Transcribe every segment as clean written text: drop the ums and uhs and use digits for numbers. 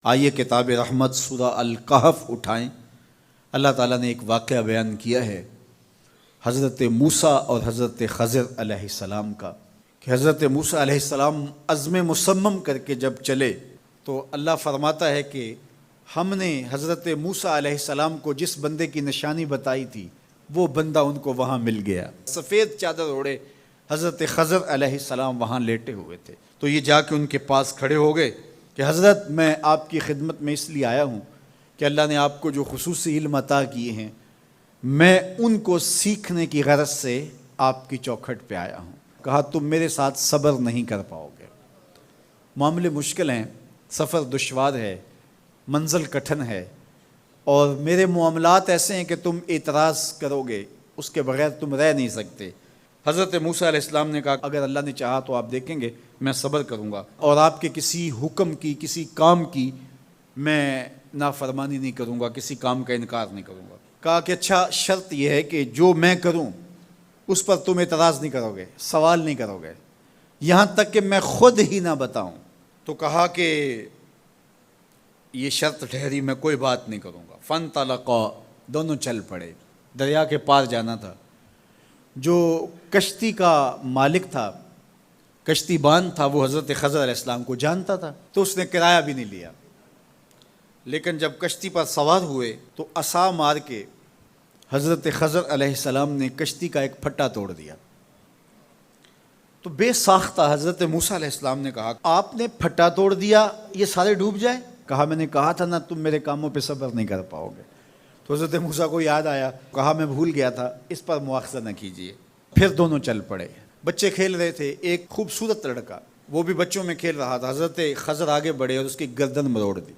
آئیے کتاب رحمت سورہ الکہف اٹھائیں۔ اللہ تعالیٰ نے ایک واقعہ بیان کیا ہے حضرت موسیٰ اور حضرت خضر علیہ السلام کا، کہ حضرت موسیٰ علیہ السلام عزم مصمم کر کے جب چلے تو اللہ فرماتا ہے کہ ہم نے حضرت موسیٰ علیہ السلام کو جس بندے کی نشانی بتائی تھی وہ بندہ ان کو وہاں مل گیا۔ سفید چادر اوڑھے حضرت خضر علیہ السلام وہاں لیٹے ہوئے تھے، تو یہ جا کے ان کے پاس کھڑے ہو گئے کہ حضرت میں آپ کی خدمت میں اس لیے آیا ہوں کہ اللہ نے آپ کو جو خصوصی علم عطا کیے ہیں میں ان کو سیکھنے کی غرض سے آپ کی چوکھٹ پہ آیا ہوں۔ کہا تم میرے ساتھ صبر نہیں کر پاؤ گے، معاملے مشکل ہیں، سفر دشوار ہے، منزل کٹھن ہے، اور میرے معاملات ایسے ہیں کہ تم اعتراض کرو گے اس کے بغیر تم رہ نہیں سکتے۔ حضرت موسیٰ علیہ السلام نے کہا اگر اللہ نے چاہا تو آپ دیکھیں گے میں صبر کروں گا اور آپ کے کسی حکم کی کسی کام کی میں نافرمانی نہیں کروں گا، کسی کام کا انکار نہیں کروں گا۔ کہا کہ اچھا شرط یہ ہے کہ جو میں کروں اس پر تم اعتراض نہیں کرو گے، سوال نہیں کرو گے، یہاں تک کہ میں خود ہی نہ بتاؤں۔ تو کہا کہ یہ شرط ٹھہری، میں کوئی بات نہیں کروں گا۔ فانطلقا، دونوں چل پڑے، دریا کے پار جانا تھا۔ جو کشتی کا مالک تھا، کشتی بان تھا، وہ حضرت خضر علیہ السلام کو جانتا تھا تو اس نے کرایہ بھی نہیں لیا، لیکن جب کشتی پر سوار ہوئے تو عصا مار کے حضرت خضر علیہ السلام نے کشتی کا ایک پھٹا توڑ دیا۔ تو بے ساختہ حضرت موسیٰ علیہ السلام نے کہا آپ نے پھٹا توڑ دیا، یہ سارے ڈوب جائیں؟ کہا میں نے کہا تھا نا تم میرے کاموں پہ صبر نہیں کر پاؤ گے۔ تو حضرت موسیٰ کو یاد آیا، کہا میں بھول گیا تھا، اس پر مواخذہ نہ کیجیے۔ پھر دونوں چل پڑے، بچے کھیل رہے تھے، ایک خوبصورت لڑکا وہ بھی بچوں میں کھیل رہا تھا۔ حضرت خضر آگے بڑھے اور اس کی گردن مروڑ دی،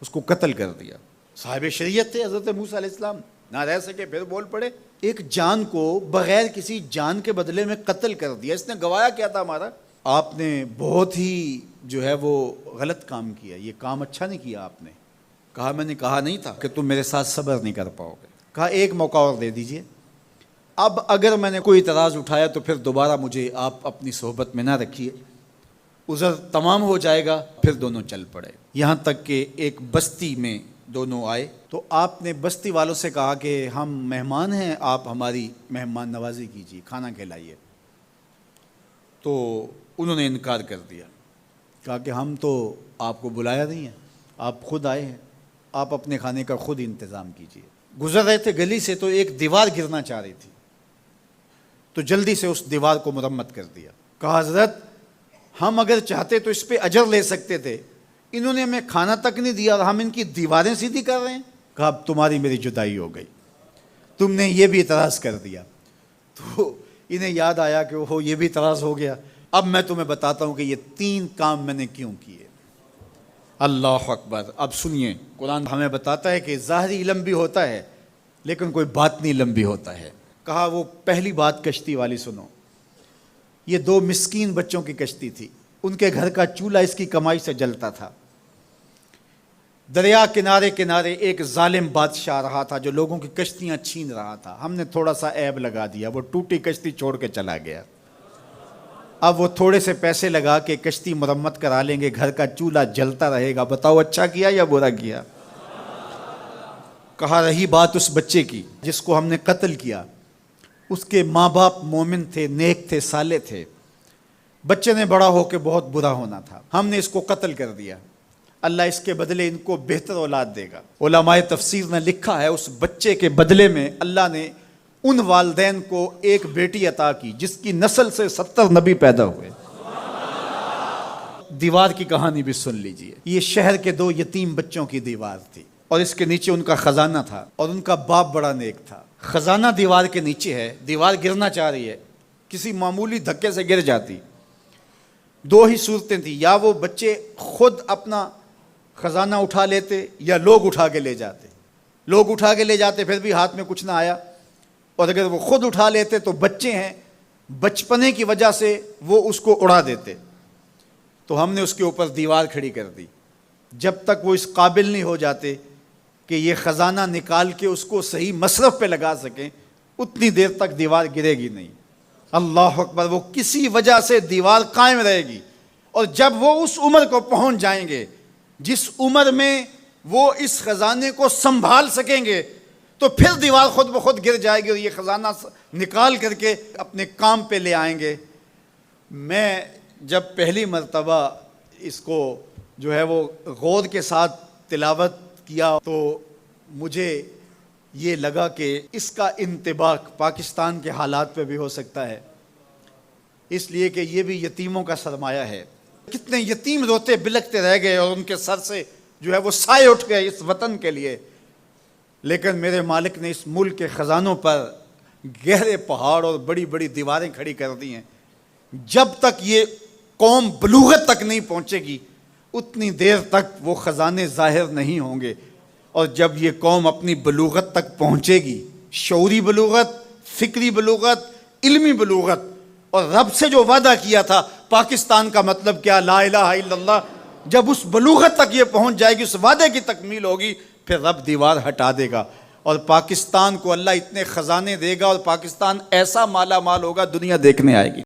اس کو قتل کر دیا۔ صاحب شریعت تھے حضرت موسیٰ علیہ السلام، نہ رہ سکے، پھر بول پڑے ایک جان کو بغیر کسی جان کے بدلے میں قتل کر دیا، اس نے گوایا کیا تھا ہمارا؟ آپ نے بہت ہی جو ہے وہ غلط کام کیا، یہ کام اچھا نہیں کیا آپ نے۔ کہا میں نے کہا نہیں تھا کہ تم میرے ساتھ صبر نہیں کر پاؤ گے۔ کہا ایک موقع اور دے دیجئے، اب اگر میں نے کوئی اعتراض اٹھایا تو پھر دوبارہ مجھے آپ اپنی صحبت میں نہ رکھیے، عذر تمام ہو جائے گا۔ پھر دونوں چل پڑے، یہاں تک کہ ایک بستی میں دونوں آئے تو آپ نے بستی والوں سے کہا کہ ہم مہمان ہیں، آپ ہماری مہمان نوازی کیجیے، کھانا کھلائیے۔ تو انہوں نے انکار کر دیا، کہا کہ ہم تو آپ کو بلایا نہیں ہے، آپ خود آئے ہیں، آپ اپنے کھانے کا خود انتظام کیجیے۔ گزر رہے تھے گلی سے تو ایک دیوار گرنا چاہ رہی تھی، تو جلدی سے اس دیوار کو مرمت کر دیا۔ کہا حضرت ہم اگر چاہتے تو اس پہ اجر لے سکتے تھے، انہوں نے ہمیں کھانا تک نہیں دیا اور ہم ان کی دیواریں سیدھی کر رہے ہیں۔ کہا اب تمہاری میری جدائی ہو گئی، تم نے یہ بھی اعتراض کر دیا۔ تو انہیں یاد آیا کہ وہ یہ بھی اعتراض ہو گیا۔ اب میں تمہیں بتاتا ہوں کہ یہ 3 کام میں نے کیوں کیے۔ اللہ اکبر۔ اب سنیے، قرآن ہمیں بتاتا ہے کہ ظاہری علم بھی ہوتا ہے لیکن کوئی باطنی علم بھی ہوتا ہے۔ کہا وہ پہلی بات کشتی والی سنو، یہ 2 مسکین بچوں کی کشتی تھی، ان کے گھر کا چولہا اس کی کمائی سے جلتا تھا۔ دریا کنارے کنارے ایک ظالم بادشاہ رہا تھا جو لوگوں کی کشتیاں چھین رہا تھا، ہم نے تھوڑا سا عیب لگا دیا، وہ ٹوٹی کشتی چھوڑ کے چلا گیا۔ اب وہ تھوڑے سے پیسے لگا کے کشتی مرمت کرا لیں گے، گھر کا چولہا جلتا رہے گا، بتاؤ اچھا کیا یا برا کیا؟ کہا رہی بات اس بچے کی جس کو ہم نے قتل کیا، اس کے ماں باپ مومن تھے، نیک تھے، صالح تھے، بچے نے بڑا ہو کے بہت برا ہونا تھا، ہم نے اس کو قتل کر دیا، اللہ اس کے بدلے ان کو بہتر اولاد دے گا۔ علماء تفسیر نے لکھا ہے اس بچے کے بدلے میں اللہ نے ان والدین کو ایک بیٹی عطا کی جس کی نسل سے 70 نبی پیدا ہوئے۔ دیوار کی کہانی بھی سن لیجئے، یہ شہر کے 2 یتیم بچوں کی دیوار تھی اور اس کے نیچے ان کا خزانہ تھا اور ان کا باپ بڑا نیک تھا۔ خزانہ دیوار کے نیچے ہے، دیوار گرنا چاہ رہی ہے، کسی معمولی دھکے سے گر جاتی۔ 2 ہی صورتیں تھیں، یا وہ بچے خود اپنا خزانہ اٹھا لیتے یا لوگ اٹھا کے لے جاتے۔ لوگ اٹھا کے لے جاتے پھر بھی ہاتھ میں کچھ نہ آیا، اور اگر وہ خود اٹھا لیتے تو بچے ہیں، بچپنے کی وجہ سے وہ اس کو اڑا دیتے۔ تو ہم نے اس کے اوپر دیوار کھڑی کر دی، جب تک وہ اس قابل نہیں ہو جاتے کہ یہ خزانہ نکال کے اس کو صحیح مصرف پہ لگا سکیں، اتنی دیر تک دیوار گرے گی نہیں۔ اللہ اکبر۔ وہ کسی وجہ سے دیوار قائم رہے گی، اور جب وہ اس عمر کو پہنچ جائیں گے جس عمر میں وہ اس خزانے کو سنبھال سکیں گے تو پھر دیوار خود بخود گر جائے گی اور یہ خزانہ نکال کر کے اپنے کام پہ لے آئیں گے۔ میں جب پہلی مرتبہ اس کو جو ہے وہ غور کے ساتھ تلاوت کیا تو مجھے یہ لگا کہ اس کا انطباق پاکستان کے حالات پہ بھی ہو سکتا ہے، اس لیے کہ یہ بھی یتیموں کا سرمایہ ہے۔ کتنے یتیم روتے بلکتے رہ گئے اور ان کے سر سے جو ہے وہ سائے اٹھ گئے اس وطن کے لیے، لیکن میرے مالک نے اس ملک کے خزانوں پر گہرے پہاڑ اور بڑی بڑی دیواریں کھڑی کر دی ہیں۔ جب تک یہ قوم بلوغت تک نہیں پہنچے گی اتنی دیر تک وہ خزانے ظاہر نہیں ہوں گے، اور جب یہ قوم اپنی بلوغت تک پہنچے گی، شعوری بلوغت، فکری بلوغت، علمی بلوغت، اور رب سے جو وعدہ کیا تھا پاکستان کا مطلب کیا، لا الہ الا اللہ، جب اس بلوغت تک یہ پہنچ جائے گی، اس وعدے کی تکمیل ہوگی، پھر رب دیوار ہٹا دے گا اور پاکستان کو اللہ اتنے خزانے دے گا اور پاکستان ایسا مالا مال ہوگا دنیا دیکھنے آئے گی۔